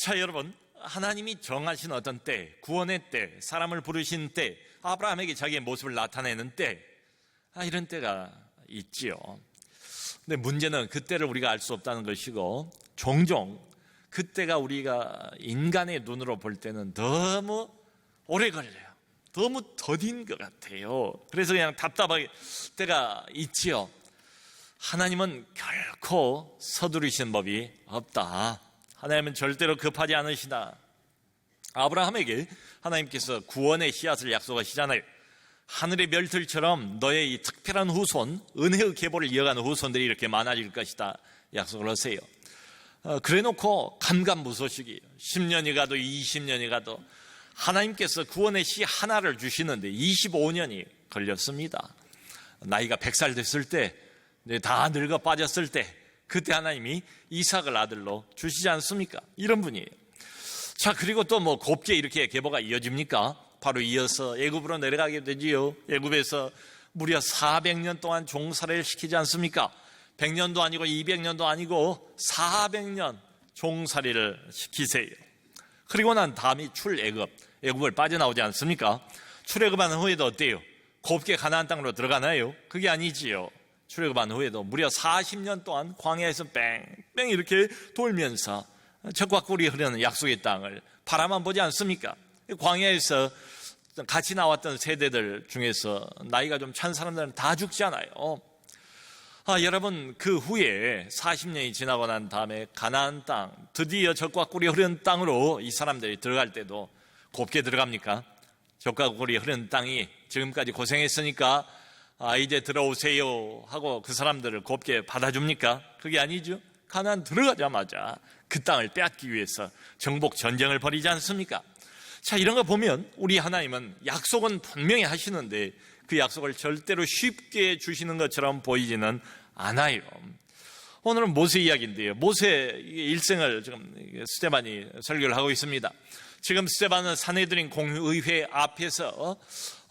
자, 여러분, 하나님이 정하신 어떤 때, 구원의 때, 사람을 부르신 때, 아브라함에게 자기의 모습을 나타내는 때, 이런 때가 있지요. 근데 문제는 그때를 우리가 알 수 없다는 것이고, 종종 그때가 우리가 인간의 눈으로 볼 때는 너무 오래 걸려요. 너무 더딘 것 같아요. 그래서 그냥 답답하게 때가 있지요. 하나님은 결코 서두르시는 법이 없다. 하나님은 절대로 급하지 않으시다. 아브라함에게 하나님께서 구원의 씨앗을 약속하시잖아요. 하늘의 별들처럼 너의 이 특별한 후손, 은혜의 계보를 이어가는 후손들이 이렇게 많아질 것이다 약속을 하세요. 그래놓고 감감무소식이에요. 10년이 가도 20년이 가도 하나님께서 구원의 씨 하나를 주시는데 25년이 걸렸습니다. 나이가 100살 됐을 때, 다 늙어 빠졌을 때, 그때 하나님이 이삭을 아들로 주시지 않습니까? 이런 분이에요. 자, 그리고 또 곱게 이렇게 계보가 이어집니까? 바로 이어서 애굽으로 내려가게 되지요. 애굽에서 무려 400년 동안 종살이를 시키지 않습니까? 100년도 아니고 200년도 아니고 400년 종살이를 시키세요. 그리고 난 다음이 애굽을 빠져나오지 않습니까? 출애굽한 후에도 어때요? 곱게 가나안 땅으로 들어가나요? 그게 아니지요. 출애굽한 후에도 무려 40년 동안 광야에서 뺑뺑 이렇게 돌면서 젖과 꿀이 흐르는 약속의 땅을 바라만 보지 않습니까? 광야에서 같이 나왔던 세대들 중에서 나이가 좀 찬 사람들은 다 죽잖아요. 여러분, 그 후에 40년이 지나고 난 다음에 가나안 땅, 드디어 젖과 꿀이 흐르는 땅으로 이 사람들이 들어갈 때도 곱게 들어갑니까? 젖과 꿀이 흐르는 땅이 지금까지 고생했으니까 이제 들어오세요 하고 그 사람들을 곱게 받아줍니까? 그게 아니죠. 가나안 들어가자마자 그 땅을 빼앗기 위해서 정복 전쟁을 벌이지 않습니까? 자, 이런 거 보면 우리 하나님은 약속은 분명히 하시는데 그 약속을 절대로 쉽게 주시는 것처럼 보이지는 않아요. 오늘은 모세 이야기인데요. 모세 일생을 지금 스데반이 설교를 하고 있습니다. 지금 스데반은 산헤드린 공의회 앞에서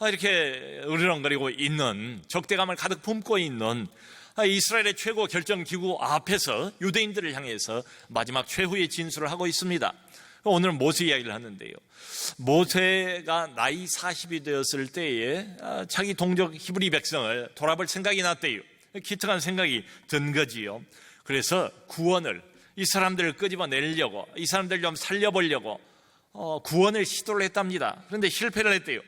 이렇게 으르렁거리고 있는, 적대감을 가득 품고 있는 이스라엘의 최고 결정기구 앞에서 유대인들을 향해서 마지막 최후의 진술을 하고 있습니다. 오늘은 모세 이야기를 하는데요. 모세가 나이 40이 되었을 때에 자기 동족 히브리 백성을 돌아볼 생각이 났대요. 기특한 생각이 든 거지요. 그래서 구원을, 이 사람들을 끄집어내려고, 이 사람들 좀 살려보려고 구원을 시도를 했답니다. 그런데 실패를 했대요.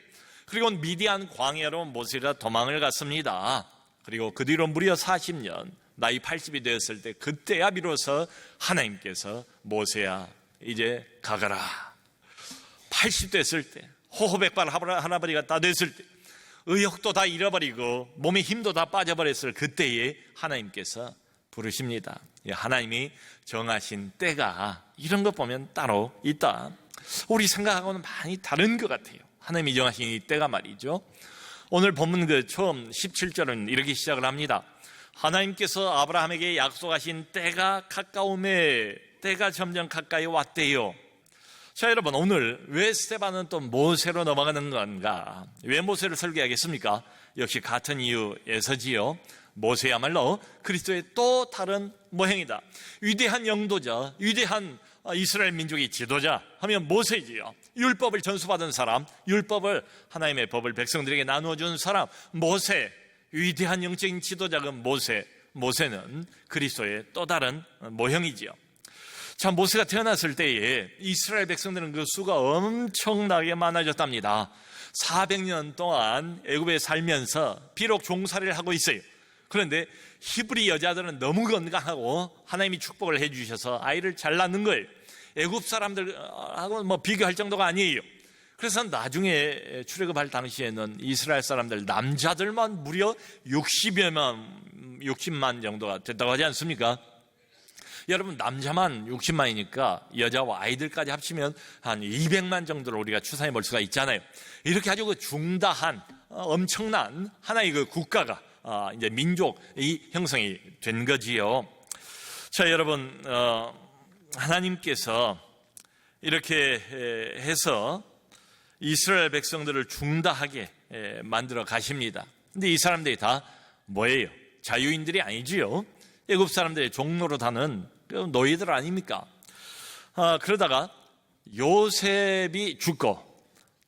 그리고 미디안 광야로 모세가 도망을 갔습니다. 그리고 그 뒤로 무려 40년, 나이 80이 되었을 때, 그때야 비로소 하나님께서 모세야 이제 가거라. 80 됐을 때, 호호백발 할아버지가 다 됐을 때, 의욕도 다 잃어버리고 몸의 힘도 다 빠져버렸을 그때에 하나님께서 부르십니다. 하나님이 정하신 때가 이런 것 보면 따로 있다. 우리 생각하고는 많이 다른 것 같아요. 하나님이 정하신 이 때가 말이죠. 오늘 본문 그 처음 17절은 이렇게 시작을 합니다. 하나님께서 아브라함에게 약속하신 때가 가까움에, 때가 점점 가까이 왔대요. 자, 여러분, 오늘 왜 스데반은 또 모세로 넘어가는 건가? 왜 모세를 설교하겠습니까? 역시 같은 이유에서지요. 모세야말로 그리스도의 또 다른 모형이다. 위대한 영도자, 위대한 이스라엘 민족의 지도자 하면 모세지요. 율법을 전수받은 사람, 율법을, 하나님의 법을 백성들에게 나누어준 사람, 모세. 위대한 영적인 지도자가 모세는 그리스도의 또 다른 모형이지요. 자, 모세가 태어났을 때에 이스라엘 백성들은 그 수가 엄청나게 많아졌답니다. 400년 동안 애굽에 살면서 비록 종살이를 하고 있어요. 그런데 히브리 여자들은 너무 건강하고 하나님이 축복을 해주셔서 아이를 잘 낳는 거예요. 애굽 사람들하고 비교할 정도가 아니에요. 그래서 나중에 출애굽할 당시에는 이스라엘 사람들 남자들만 무려 60만 정도가 됐다고 하지 않습니까? 여러분, 남자만 60만이니까 여자와 아이들까지 합치면 한 200만 정도로 우리가 추산해 볼 수가 있잖아요. 이렇게 아주 그 중다한 엄청난 하나의 그 국가가 이제 민족이 형성이 된 거지요. 자, 여러분, 하나님께서 이렇게 해서 이스라엘 백성들을 중다하게 만들어 가십니다. 근데 이 사람들이 다 뭐예요? 자유인들이 아니지요. 애굽 사람들의 종로로 다는 노예들 아닙니까? 그러다가 요셉이 죽고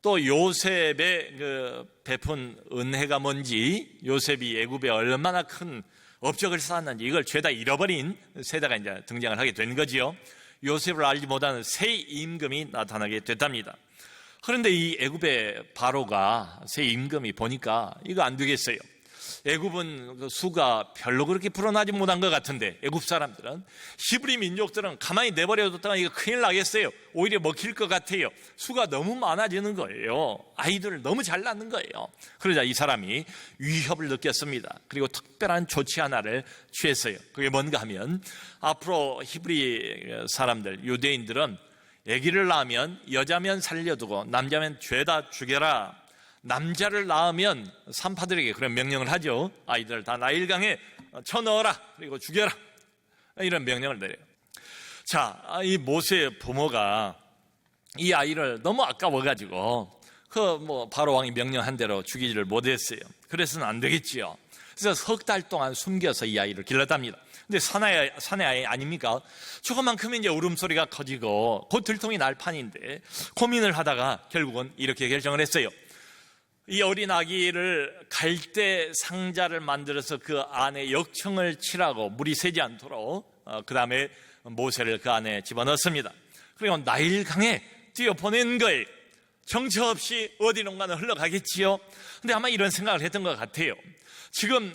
또 요셉의 베푼 은혜가 뭔지, 요셉이 애굽에 얼마나 큰 업적을 쌓았는지 이걸 죄다 잃어버린 세대가 이제 등장을 하게 된 거지요. 요셉을 알지 못하는 새 임금이 나타나게 됐답니다. 그런데 이 애굽의 바로가 새 임금이 보니까 이거 안 되겠어요. 애굽은 수가 별로 그렇게 불어나지 못한 것 같은데 애굽 사람들은, 히브리 민족들은 가만히 내버려뒀다가 이거 큰일 나겠어요. 오히려 먹힐 것 같아요. 수가 너무 많아지는 거예요. 아이들을 너무 잘 낳는 거예요. 그러자 이 사람이 위협을 느꼈습니다. 그리고 특별한 조치 하나를 취했어요. 그게 뭔가 하면, 앞으로 히브리 사람들, 유대인들은 아기를 낳으면 여자면 살려두고 남자면 죄다 죽여라, 남자를 낳으면 산파들에게 그런 명령을 하죠. 아이들 다 나일강에 쳐넣어라, 그리고 죽여라, 이런 명령을 내려요. 자, 이 모세의 부모가 이 아이를 너무 아까워가지고 바로 왕이 명령한 대로 죽이지를 못했어요. 그래서는 안 되겠지요. 그래서 석 달 동안 숨겨서 이 아이를 길렀답니다. 근데 사내 아이 아닙니까? 조금만 크면 이제 울음소리가 커지고 곧 들통이 날 판인데, 고민을 하다가 결국은 이렇게 결정을 했어요. 이 어린 아기를 갈대 상자를 만들어서 그 안에 역청을 칠하고 물이 새지 않도록 그 다음에 모세를 그 안에 집어넣습니다. 그리고 나일강에 뛰어보낸 거예요. 정처 없이 어디론가는 흘러가겠지요. 근데 아마 이런 생각을 했던 것 같아요. 지금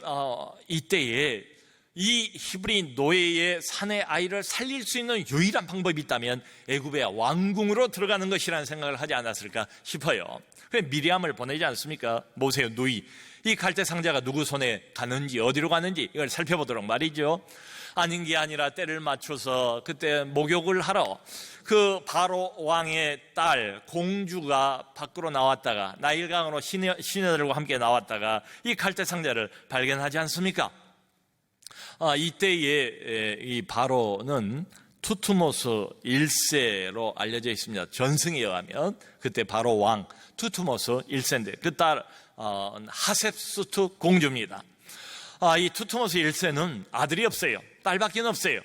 이때에 이 히브리 노예의 사내 아이를 살릴 수 있는 유일한 방법이 있다면 애굽의 왕궁으로 들어가는 것이라는 생각을 하지 않았을까 싶어요. 그래서 미리암을 보내지 않습니까? 모세의 누이. 이 갈대 상자가 누구 손에 가는지, 어디로 가는지 이걸 살펴보도록 말이죠. 아닌 게 아니라 때를 맞춰서 그때 목욕을 하러 그 바로 왕의 딸 공주가 밖으로 나왔다가, 나일강으로 시녀들과 함께 나왔다가 이 갈대 상자를 발견하지 않습니까? 이때의 이 바로는 투투모스 1세로 알려져 있습니다. 전승에 의하면 그때 바로 왕 투투모스 1세인데 그 딸 하셉수트 공주입니다. 이 투투모스 1세는 아들이 없어요. 딸밖에 없어요.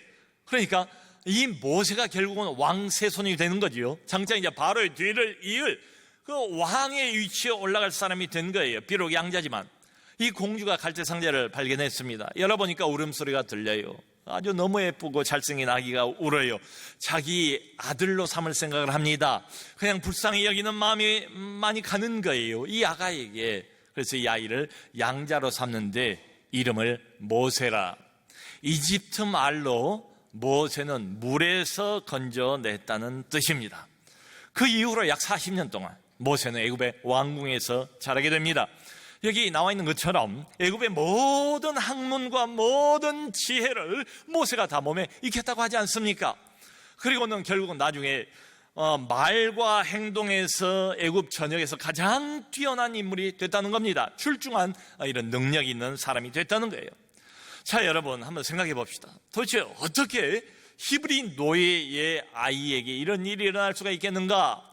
그러니까 이 모세가 결국은 왕 세손이 되는 거지요. 장차 이제 바로의 뒤를 이을 그 왕의 위치에 올라갈 사람이 된 거예요. 비록 양자지만. 이 공주가 갈대 상자를 발견했습니다. 열어보니까 울음소리가 들려요. 아주 너무 예쁘고 잘생긴 아기가 울어요. 자기 아들로 삼을 생각을 합니다. 그냥 불쌍히 여기는 마음이 많이 가는 거예요, 이 아가에게. 그래서 이 아이를 양자로 삼는데 이름을 모세라. 이집트 말로 모세는 물에서 건져냈다는 뜻입니다. 그 이후로 약 40년 동안 모세는 애굽의 왕궁에서 자라게 됩니다. 여기 나와 있는 것처럼 애굽의 모든 학문과 모든 지혜를 모세가 다 몸에 익혔다고 하지 않습니까? 그리고는 결국은 나중에 말과 행동에서 애굽 전역에서 가장 뛰어난 인물이 됐다는 겁니다. 출중한 이런 능력이 있는 사람이 됐다는 거예요. 자, 여러분 한번 생각해 봅시다. 도대체 어떻게 히브리 노예의 아이에게 이런 일이 일어날 수가 있겠는가?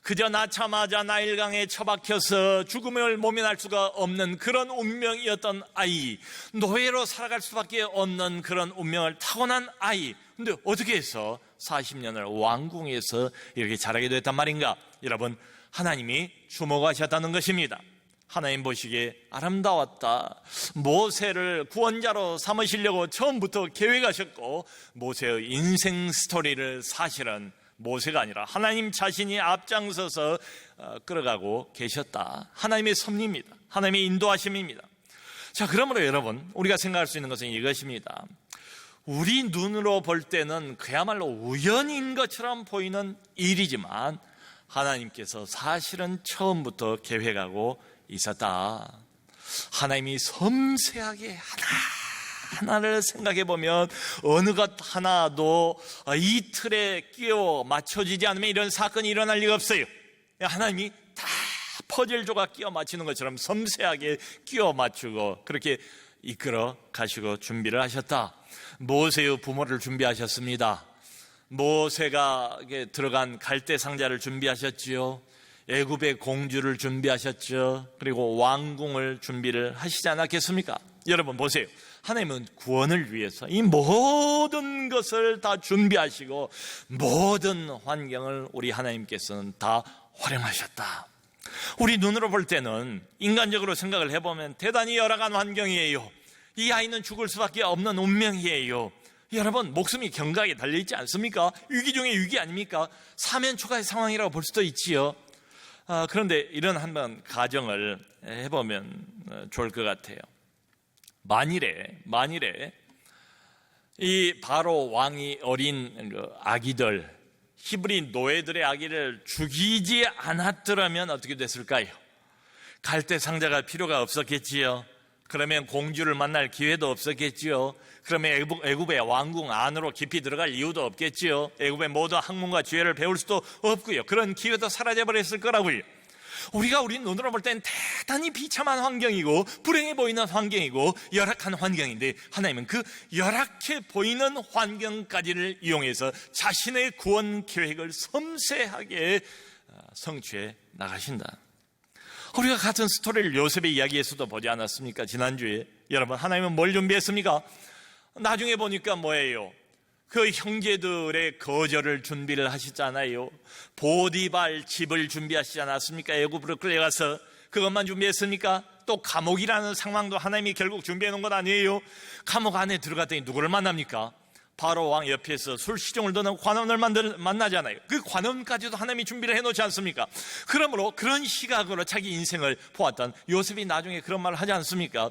그저 낳자마자 나일강에 처박혀서 죽음을 모면할 수가 없는 그런 운명이었던 아이, 노예로 살아갈 수밖에 없는 그런 운명을 타고난 아이. 근데 어떻게 해서 40년을 왕궁에서 이렇게 자라게 됐단 말인가? 여러분, 하나님이 주목하셨다는 것입니다. 하나님 보시기에 아름다웠다. 모세를 구원자로 삼으시려고 처음부터 계획하셨고, 모세의 인생 스토리를 사실은 모세가 아니라 하나님 자신이 앞장서서 끌어가고 계셨다. 하나님의 섭리입니다. 하나님의 인도하심입니다. 자, 그러므로 여러분, 우리가 생각할 수 있는 것은 이것입니다. 우리 눈으로 볼 때는 그야말로 우연인 것처럼 보이는 일이지만 하나님께서 사실은 처음부터 계획하고 있었다. 하나님이 섬세하게 하나를 생각해 보면 어느 것 하나도 이 틀에 끼워 맞춰지지 않으면 이런 사건이 일어날 리가 없어요. 하나님이 다 퍼즐 조각 끼워 맞추는 것처럼 섬세하게 끼워 맞추고 그렇게 이끌어 가시고 준비를 하셨다. 모세의 부모를 준비하셨습니다. 모세가 들어간 갈대 상자를 준비하셨지요. 애굽의 공주를 준비하셨죠. 그리고 왕궁을 준비를 하시지 않았겠습니까? 여러분 보세요. 하나님은 구원을 위해서 이 모든 것을 다 준비하시고 모든 환경을 우리 하나님께서는 다 활용하셨다. 우리 눈으로 볼 때는 인간적으로 생각을 해보면 대단히 열악한 환경이에요. 이 아이는 죽을 수밖에 없는 운명이에요. 여러분, 목숨이 경각에 달려있지 않습니까? 위기 중에 위기 아닙니까? 사면초가의 상황이라고 볼 수도 있지요. 그런데 이런 한번 가정을 해보면 좋을 것 같아요. 만일에 이 바로 왕이 어린 아기들, 히브리 노예들의 아기를 죽이지 않았더라면 어떻게 됐을까요? 갈대상자가 필요가 없었겠지요. 그러면 공주를 만날 기회도 없었겠지요. 그러면 애굽의 왕궁 안으로 깊이 들어갈 이유도 없겠지요. 애굽의 모든 학문과 지혜를 배울 수도 없고요. 그런 기회도 사라져버렸을 거라고요. 우리가 우리 눈으로 볼 땐 대단히 비참한 환경이고 불행해 보이는 환경이고 열악한 환경인데, 하나님은 그 열악해 보이는 환경까지를 이용해서 자신의 구원 계획을 섬세하게 성취해 나가신다. 우리가 같은 스토리를 요셉의 이야기에서도 보지 않았습니까? 지난주에. 여러분, 하나님은 뭘 준비했습니까? 나중에 보니까 뭐예요? 그 형제들의 거절을 준비를 하시잖아요. 보디발 집을 준비하시지 않았습니까? 애굽으로 끌려가서 그것만 준비했습니까? 또 감옥이라는 상황도 하나님이 결국 준비해 놓은 것 아니에요? 감옥 안에 들어갔더니 누구를 만납니까? 바로 왕 옆에서 술 시종을 드는 관원을 만나잖아요. 그 관원까지도 하나님이 준비를 해놓지 않습니까? 그러므로 그런 시각으로 자기 인생을 보았던 요셉이 나중에 그런 말을 하지 않습니까?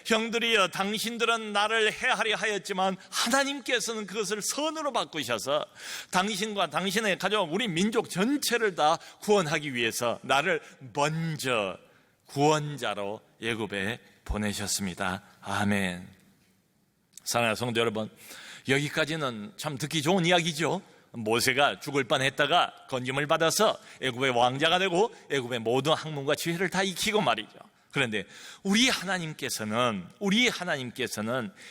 형들이여, 당신들은 나를 해하려 하였지만 하나님께서는 그것을 선으로 바꾸셔서 당신과 당신의 가족, 우리 민족 전체를 다 구원하기 위해서 나를 먼저 구원자로 애굽에 보내셨습니다. 아멘. 사랑하는 성도 여러분, 여기까지는 참 듣기 좋은 이야기죠. 모세가 죽을 뻔했다가 건짐을 받아서 애굽의 왕자가 되고 애굽의 모든 학문과 지혜를 다 익히고 말이죠. 그런데 우리 하나님께서는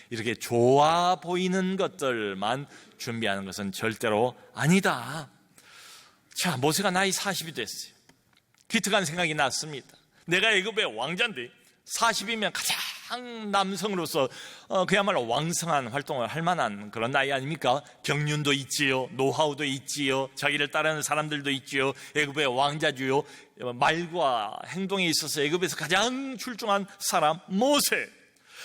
이렇게 좋아 보이는 것들만 준비하는 것은 절대로 아니다. 자, 모세가 나이 40이 됐어요. 기특한 생각이 났습니다. 내가 애굽의 왕자인데 40이면 가장 남성으로서 그야말로 왕성한 활동을 할 만한 그런 나이 아닙니까? 경륜도 있지요, 노하우도 있지요, 자기를 따르는 사람들도 있지요. 애굽의 왕자주요. 말과 행동에 있어서 애굽에서 가장 출중한 사람 모세.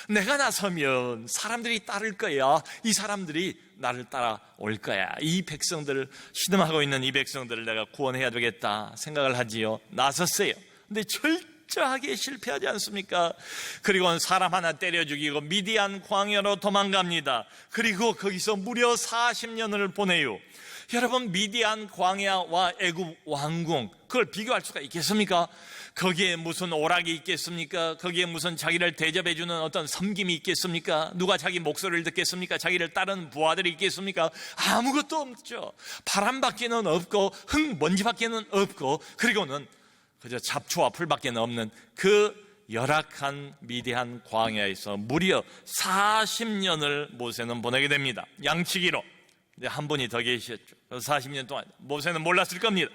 내가 나서면 사람들이 따를 거야. 이 사람들이 나를 따라올 거야. 이 백성들을, 신음하고 있는 이 백성들을 내가 구원해야 되겠다 생각을 하지요. 나섰어요. 근데 철저하게 실패하지 않습니까? 그리고 사람 하나 때려 죽이고 미디안 광야로 도망갑니다. 그리고 거기서 무려 40년을 보내요. 여러분, 미디안 광야와 애굽 왕궁, 그걸 비교할 수가 있겠습니까? 거기에 무슨 오락이 있겠습니까? 거기에 무슨 자기를 대접해주는 어떤 섬김이 있겠습니까? 누가 자기 목소리를 듣겠습니까? 자기를 따르는 부하들이 있겠습니까? 아무것도 없죠. 바람밖에는 없고 흙먼지밖에는 없고, 그리고는 그저 잡초와 풀밖에 없는 그 열악한 미디안 광야에서 무려 40년을 모세는 보내게 됩니다. 양치기로. 한 분이 더 계셨죠. 40년 동안 모세는 몰랐을 겁니다.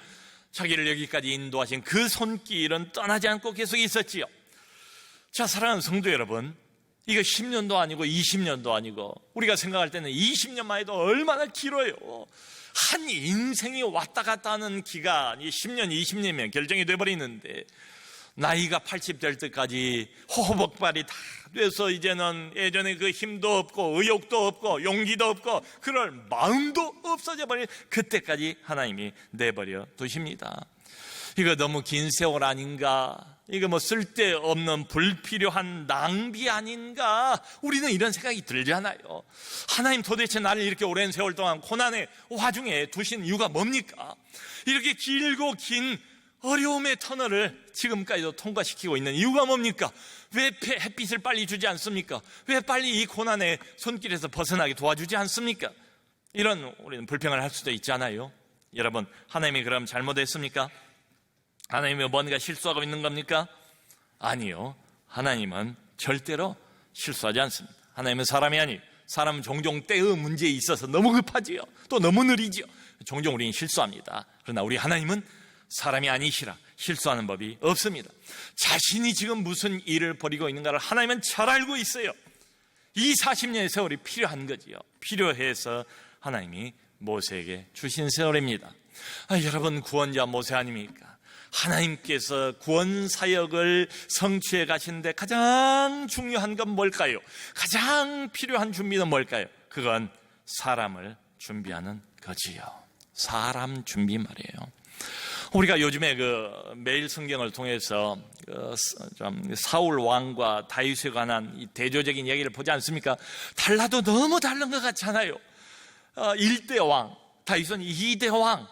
자기를 여기까지 인도하신 그 손길은 떠나지 않고 계속 있었지요. 자, 사랑하는 성도 여러분, 이거 10년도 아니고 20년도 아니고 우리가 생각할 때는 20년만 해도 얼마나 길어요. 한 인생이 왔다 갔다 하는 기간이 10년, 20년이면 결정이 돼버리는데, 나이가 80 될 때까지 호흡복발이 다 돼서 이제는 예전에 그 힘도 없고 의욕도 없고 용기도 없고 그럴 마음도 없어져 버린 그때까지 하나님이 내버려 두십니다. 이거 너무 긴 세월 아닌가? 이거 뭐 쓸데없는 불필요한 낭비 아닌가? 우리는 이런 생각이 들잖아요. 하나님, 도대체 나를 이렇게 오랜 세월 동안 고난의 와중에 두신 이유가 뭡니까? 이렇게 길고 긴 어려움의 터널을 지금까지도 통과시키고 있는 이유가 뭡니까? 왜 햇빛을 빨리 주지 않습니까? 왜 빨리 이 고난의 손길에서 벗어나게 도와주지 않습니까? 이런 우리는 불평을 할 수도 있잖아요. 여러분, 하나님이 그럼 잘못했습니까? 하나님이 뭔가 실수하고 있는 겁니까? 아니요. 하나님은 절대로 실수하지 않습니다. 하나님은 사람이 아니에요. 사람은 종종 때의 문제에 있어서 너무 급하지요. 또 너무 느리지요. 종종 우리는 실수합니다. 그러나 우리 하나님은 사람이 아니시라 실수하는 법이 없습니다. 자신이 지금 무슨 일을 벌이고 있는가를 하나님은 잘 알고 있어요. 이 40년의 세월이 필요한 거지요. 필요해서 하나님이 모세에게 주신 세월입니다. 여러분, 구원자 모세 아닙니까? 하나님께서 구원 사역을 성취해 가시는데 가장 중요한 건 뭘까요? 가장 필요한 준비는 뭘까요? 그건 사람을 준비하는 거지요. 사람 준비 말이에요. 우리가 요즘에 매일 성경을 통해서 사울 왕과 다윗에 관한 이 대조적인 얘기를 보지 않습니까? 달라도 너무 다른 것 같잖아요. 1대 왕, 다윗은 2대 왕.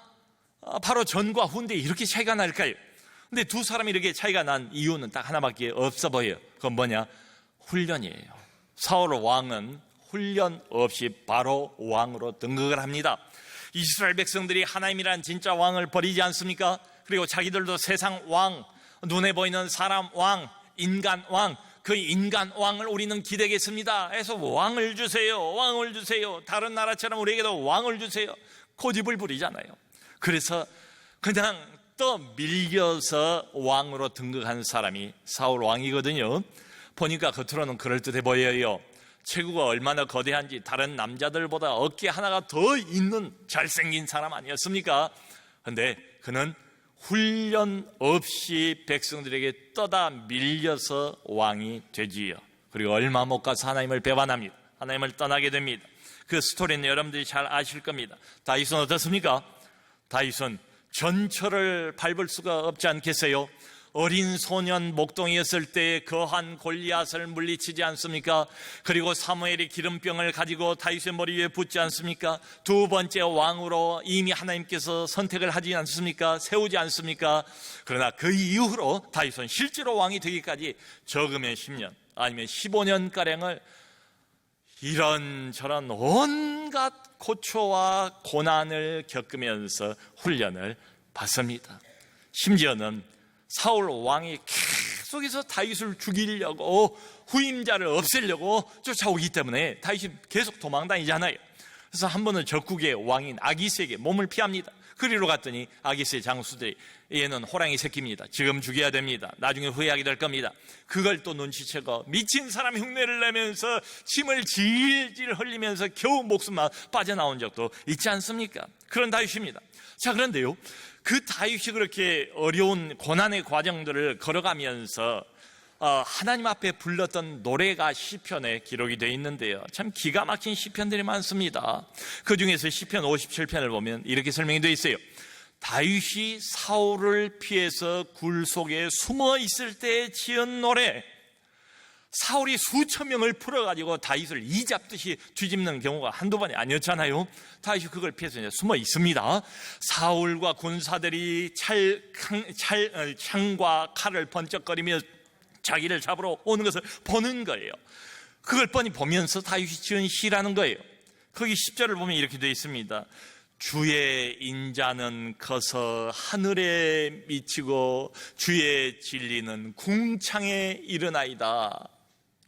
바로 전과 후인데 이렇게 차이가 날까요? 근데 두 사람이 이렇게 차이가 난 이유는 딱 하나밖에 없어 보여요. 그건 뭐냐? 훈련이에요. 사울 왕은 훈련 없이 바로 왕으로 등극을 합니다. 이스라엘 백성들이 하나님이란 진짜 왕을 버리지 않습니까? 그리고 자기들도 세상 왕, 눈에 보이는 사람 왕, 인간 왕, 그 인간 왕을 우리는 기대겠습니다. 그래서 왕을 주세요, 왕을 주세요. 다른 나라처럼 우리에게도 왕을 주세요. 고집을 부리잖아요. 그래서 그냥 또 밀려서 왕으로 등극한 사람이 사울 왕이거든요. 보니까 겉으로는 그럴듯해 보여요. 체구가 얼마나 거대한지 다른 남자들보다 어깨 하나가 더 있는 잘생긴 사람 아니었습니까? 그런데 그는 훈련 없이 백성들에게 떠다 밀려서 왕이 되지요. 그리고 얼마 못 가서 하나님을 배반합니다. 하나님을 떠나게 됩니다. 그 스토리는 여러분들이 잘 아실 겁니다. 다윗은 어떻습니까? 다윗은 전철을 밟을 수가 없지 않겠어요? 어린 소년 목동이었을 때 거한 골리앗을 물리치지 않습니까? 그리고 사무엘이 기름병을 가지고 다윗의 머리 위에 붓지 않습니까? 두 번째 왕으로 이미 하나님께서 선택을 하지 않습니까? 세우지 않습니까? 그러나 그 이후로 다윗은 실제로 왕이 되기까지 적으면 10년 아니면 15년가량을 이런저런 온갖 고초와 고난을 겪으면서 훈련을 받습니다. 심지어는 사울 왕이 계속해서 다윗을 죽이려고 후임자를 없애려고 쫓아오기 때문에 다윗이 계속 도망다니잖아요. 그래서 한 번은 적국의 왕인 아기스에게 몸을 피합니다. 그리로 갔더니 아기스의 장수들이 얘는 호랑이 새끼입니다. 지금 죽여야 됩니다. 나중에 후회하게 될 겁니다. 그걸 또 눈치채고 미친 사람 흉내를 내면서 침을 질질 흘리면서 겨우 목숨만 빠져나온 적도 있지 않습니까? 그런 다윗입니다. 자, 그런데요, 그 다윗이 그렇게 어려운 고난의 과정들을 걸어가면서 하나님 앞에 불렀던 노래가 시편에 기록이 되어 있는데요, 참 기가 막힌 시편들이 많습니다. 그 중에서 시편 57편을 보면 이렇게 설명이 되어 있어요. 다윗이 사울을 피해서 굴 속에 숨어 있을 때 지은 노래. 사울이 수천 명을 풀어가지고 다윗을 이잡듯이 뒤집는 경우가 한두 번이 아니었잖아요. 다윗이 그걸 피해서 이제 숨어 있습니다. 사울과 군사들이 창과 칼을 번쩍거리며 자기를 잡으러 오는 것을 보는 거예요. 그걸 뻔히 보면서 다윗이 지은 시라는 거예요. 거기 10절을 보면 이렇게 되어 있습니다. 주의 인자는 커서 하늘에 미치고 주의 진리는 궁창에 이르나이다.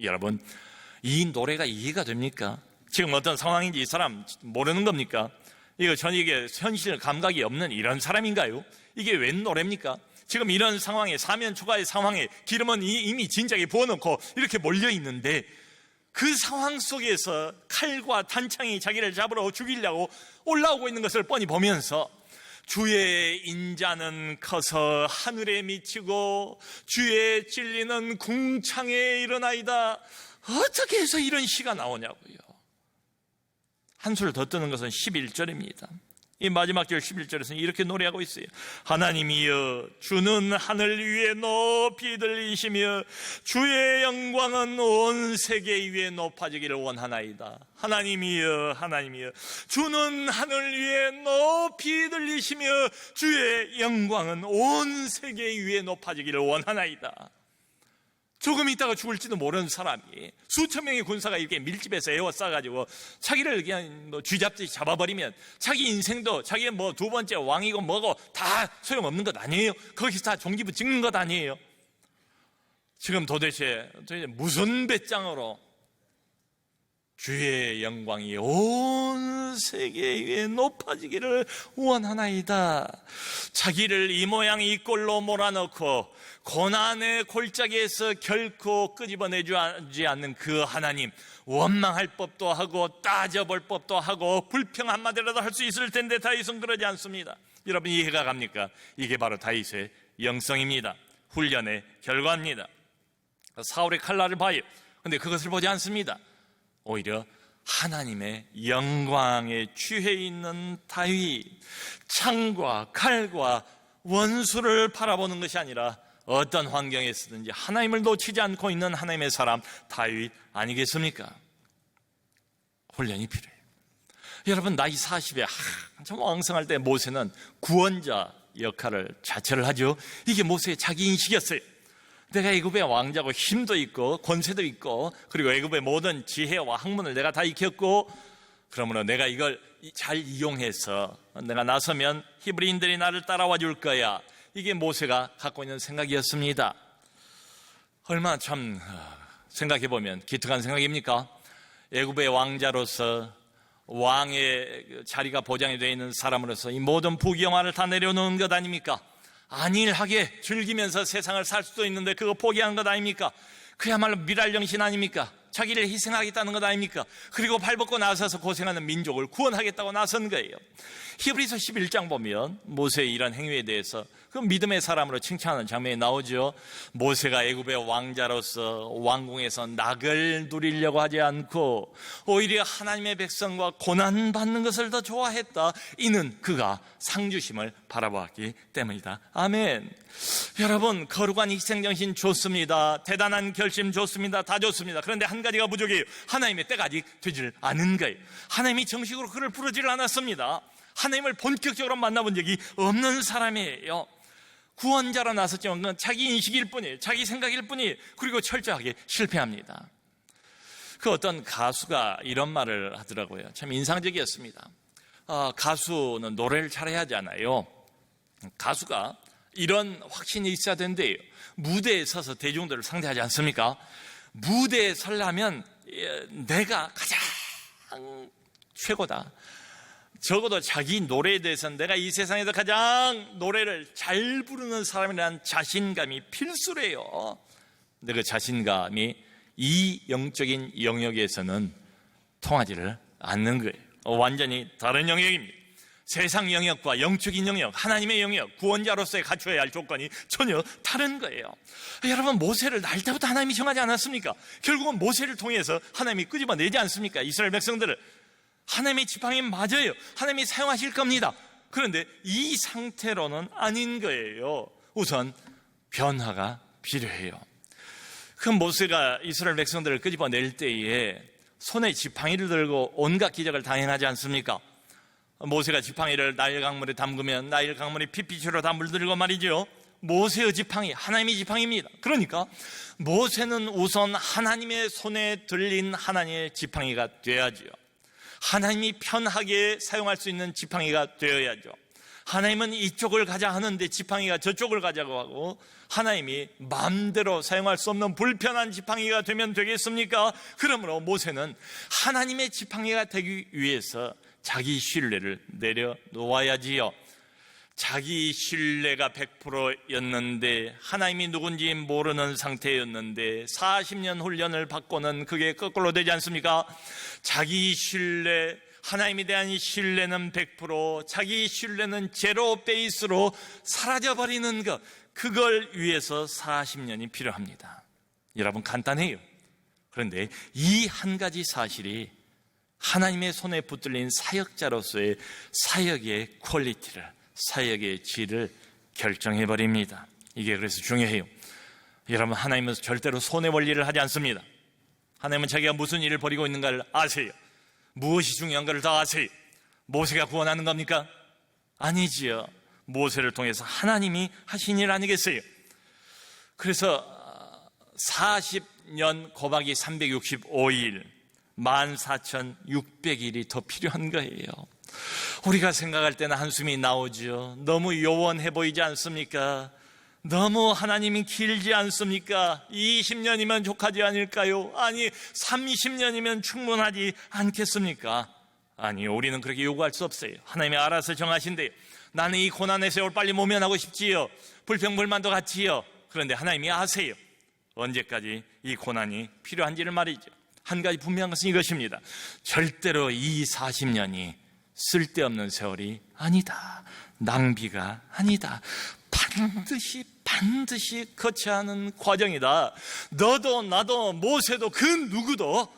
여러분, 이 노래가 이해가 됩니까? 지금 어떤 상황인지 이 사람 모르는 겁니까? 이게 현실 감각이 없는 이런 사람인가요? 이게 웬 노래입니까? 지금 이런 상황에, 사면 초가의 상황에 기름은 이미 진작에 부어놓고 이렇게 몰려 있는데 그 상황 속에서 칼과 단창이 자기를 잡으러 죽이려고 올라오고 있는 것을 뻔히 보면서 주의 인자는 커서 하늘에 미치고 주의 진리는 궁창에 이르나이다. 어떻게 해서 이런 시가 나오냐고요. 한술 더 뜨는 것은 11절입니다. 이 마지막 절 11절에서는 이렇게 노래하고 있어요. 하나님이여, 주는 하늘 위에 높이 들리시며 주의 영광은 온 세계 위에 높아지기를 원하나이다. 하나님이여, 하나님이여, 주는 하늘 위에 높이 들리시며 주의 영광은 온 세계 위에 높아지기를 원하나이다. 조금 있다가 죽을지도 모르는 사람이 수천 명의 군사가 이렇게 밀집해서 에워싸가지고 자기를 그냥 쥐잡듯이 잡아버리면 자기 인생도 자기의 두 번째 왕이고 뭐고 다 소용없는 것 아니에요? 거기서 다 종지부 찍는 것 아니에요? 지금 도대체 무슨 배짱으로 주의 영광이 온 세계 위에 높아지기를 원하나이다. 자기를 이 모양 이 꼴로 몰아넣고 고난의 골짜기에서 결코 끄집어내지 않는 그 하나님, 원망할 법도 하고 따져볼 법도 하고 불평 한마디라도 할 수 있을 텐데 다윗은 그러지 않습니다. 여러분, 이해가 갑니까? 이게 바로 다윗의 영성입니다. 훈련의 결과입니다. 사울의 칼날을 봐요. 그런데 그것을 보지 않습니다. 오히려 하나님의 영광에 취해 있는 다윗, 창과 칼과 원수를 바라보는 것이 아니라 어떤 환경에서든지 하나님을 놓치지 않고 있는 하나님의 사람 다윗 아니겠습니까? 훈련이 필요해요. 여러분, 나이 40에 한참 왕성할 때 모세는 구원자 역할을 자처를 하죠. 이게 모세의 자기인식이었어요. 내가 애굽의 왕자고 힘도 있고 권세도 있고, 그리고 애굽의 모든 지혜와 학문을 내가 다 익혔고, 그러므로 내가 이걸 잘 이용해서 내가 나서면 히브리인들이 나를 따라와 줄 거야. 이게 모세가 갖고 있는 생각이었습니다. 얼마나 참 생각해보면 기특한 생각입니까? 애굽의 왕자로서, 왕의 자리가 보장이 되어 있는 사람으로서 이 모든 부귀영화를 다 내려놓은 것 아닙니까? 안일하게 즐기면서 세상을 살 수도 있는데 그거 포기한 것 아닙니까? 그야말로 미랄영신 아닙니까? 자기를 희생하겠다는 것 아닙니까? 그리고 발벗고 나서서 고생하는 민족을 구원하겠다고 나선 거예요. 히브리서 11장 보면 모세의 이런 행위에 대해서 그 믿음의 사람으로 칭찬하는 장면이 나오죠. 모세가 애굽의 왕자로서 왕궁에서 낙을 누리려고 하지 않고 오히려 하나님의 백성과 고난받는 것을 더 좋아했다. 이는 그가 상주심을 바라보았기 때문이다. 아멘. 여러분, 거룩한 희생정신 좋습니다. 대단한 결심 좋습니다. 다 좋습니다. 그런데 한 가지가 부족해요. 하나님의 때가 아직 되질 않은 거예요. 하나님이 정식으로 그를 부르질 않았습니다. 하나님을 본격적으로 만나본 적이 없는 사람이에요. 구원자로 나섰지만 그건 자기 인식일 뿐이에요. 자기 생각일 뿐이에요. 그리고 철저하게 실패합니다. 그 어떤 가수가 이런 말을 하더라고요. 참 인상적이었습니다. 가수는 노래를 잘해야 하잖아요. 가수가 이런 확신이 있어야 된대요. 무대에 서서 대중들을 상대하지 않습니까? 무대에 서려면 내가 가장 최고다. 적어도 자기 노래에 대해서는 내가 이 세상에서 가장 노래를 잘 부르는 사람이라는 자신감이 필수래요. 근데 그 자신감이 이 영적인 영역에서는 통하지를 않는 거예요. 완전히 다른 영역입니다. 세상 영역과 영적인 영역, 하나님의 영역, 구원자로서의 갖춰야 할 조건이 전혀 다른 거예요. 여러분, 모세를 날 때부터 하나님이 정하지 않았습니까? 결국은 모세를 통해서 하나님이 끄집어내지 않습니까? 이스라엘 백성들을. 하나님의 지팡이 맞아요. 하나님이 사용하실 겁니다. 그런데 이 상태로는 아닌 거예요. 우선 변화가 필요해요. 그 모세가 이스라엘 백성들을 끄집어낼 때에 손에 지팡이를 들고 온갖 기적을 다 행하지 않습니까? 모세가 지팡이를 나일 강물에 담그면 나일 강물이 피피치로 다 물들고 말이죠. 모세의 지팡이, 하나님의 지팡이입니다. 그러니까 모세는 우선 하나님의 손에 들린 하나님의 지팡이가 되어야지요. 하나님이 편하게 사용할 수 있는 지팡이가 되어야죠. 하나님은 이쪽을 가자 하는데 지팡이가 저쪽을 가자고 하고, 하나님이 마음대로 사용할 수 없는 불편한 지팡이가 되면 되겠습니까? 그러므로 모세는 하나님의 지팡이가 되기 위해서 자기 신뢰를 내려놓아야지요. 자기 신뢰가 100%였는데 하나님이 누군지 모르는 상태였는데 40년 훈련을 받고는 그게 거꾸로 되지 않습니까? 자기 신뢰, 하나님에 대한 신뢰는 100%, 자기 신뢰는 제로 베이스로 사라져버리는 것, 그걸 위해서 40년이 필요합니다. 여러분, 간단해요. 그런데 이 한 가지 사실이 하나님의 손에 붙들린 사역자로서의 사역의 퀄리티를, 사역의 질을 결정해버립니다. 이게 그래서 중요해요. 여러분, 하나님은 절대로 손해 볼 일을 하지 않습니다. 하나님은 자기가 무슨 일을 벌이고 있는가를 아세요. 무엇이 중요한가를 다 아세요. 모세가 구원하는 겁니까? 아니지요. 모세를 통해서 하나님이 하신 일 아니겠어요? 그래서 40년 곱하기 365일 14,600일이 더 필요한 거예요. 우리가 생각할 때는 한숨이 나오죠. 너무 요원해 보이지 않습니까? 너무 하나님이 길지 않습니까? 20년이면 족하지 않을까요? 아니 30년이면 충분하지 않겠습니까? 아니 우리는 그렇게 요구할 수 없어요. 하나님이 알아서 정하신대요. 나는 이 고난의 세월 빨리 모면하고 싶지요. 불평불만도 같지요. 그런데 하나님이 아세요. 언제까지 이 고난이 필요한지를 말이죠. 한 가지 분명한 것은 이것입니다. 절대로 이 40년이 쓸데없는 세월이 아니다. 낭비가 아니다. 반드시 거쳐야 하는 과정이다. 너도 나도 모세도 그 누구도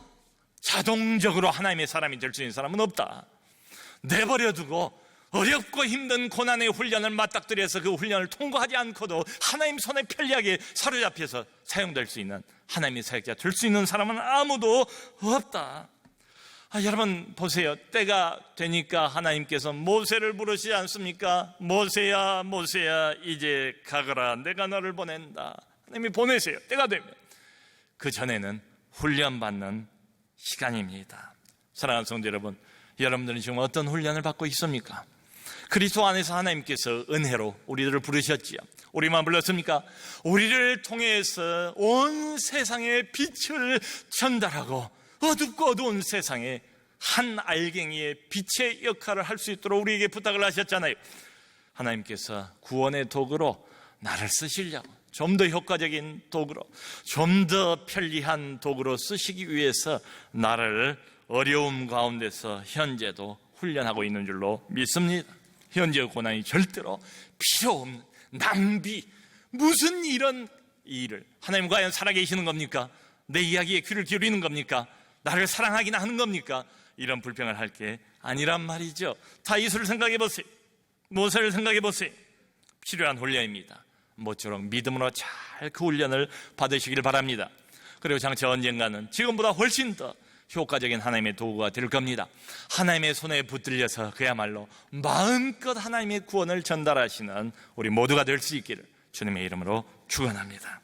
자동적으로 하나님의 사람이 될 수 있는 사람은 없다. 내버려두고 어렵고 힘든 고난의 훈련을 맞닥뜨려서 그 훈련을 통과하지 않고도 하나님 손에 편리하게 사로잡혀서 사용될 수 있는 하나님의 사역자 될 수 있는 사람은 아무도 없다. 여러분 보세요. 때가 되니까 하나님께서 모세를 부르시지 않습니까? 모세야 모세야 이제 가거라. 내가 너를 보낸다. 하나님이 보내세요. 때가 되면. 그 전에는 훈련받는 시간입니다. 사랑하는 성도 여러분, 여러분들은 지금 어떤 훈련을 받고 있습니까? 그리스도 안에서 하나님께서 은혜로 우리들을 부르셨지요. 우리만 불렀습니까? 우리를 통해서 온 세상에 빛을 전달하고 어둡고 어두운 세상에 한 알갱이의 빛의 역할을 할 수 있도록 우리에게 부탁을 하셨잖아요. 하나님께서 구원의 도구로 나를 쓰시려고, 좀 더 효과적인 도구로, 좀 더 편리한 도구로 쓰시기 위해서 나를 어려움 가운데서 현재도 훈련하고 있는 줄로 믿습니다. 현재의 고난이 절대로 필요 없는 낭비, 무슨 이런 일을, 하나님 과연 살아계시는 겁니까? 내 이야기에 귀를 기울이는 겁니까? 나를 사랑하기나 하는 겁니까? 이런 불평을 할 게 아니란 말이죠. 다윗을 생각해 보세요. 모세를 생각해 보세요. 필요한 훈련입니다. 모쪼록 믿음으로 잘 그 훈련을 받으시길 바랍니다. 그리고 장차 언젠가는 지금보다 훨씬 더 효과적인 하나님의 도구가 될 겁니다. 하나님의 손에 붙들려서 그야말로 마음껏 하나님의 구원을 전달하시는 우리 모두가 될 수 있기를 주님의 이름으로 축원합니다.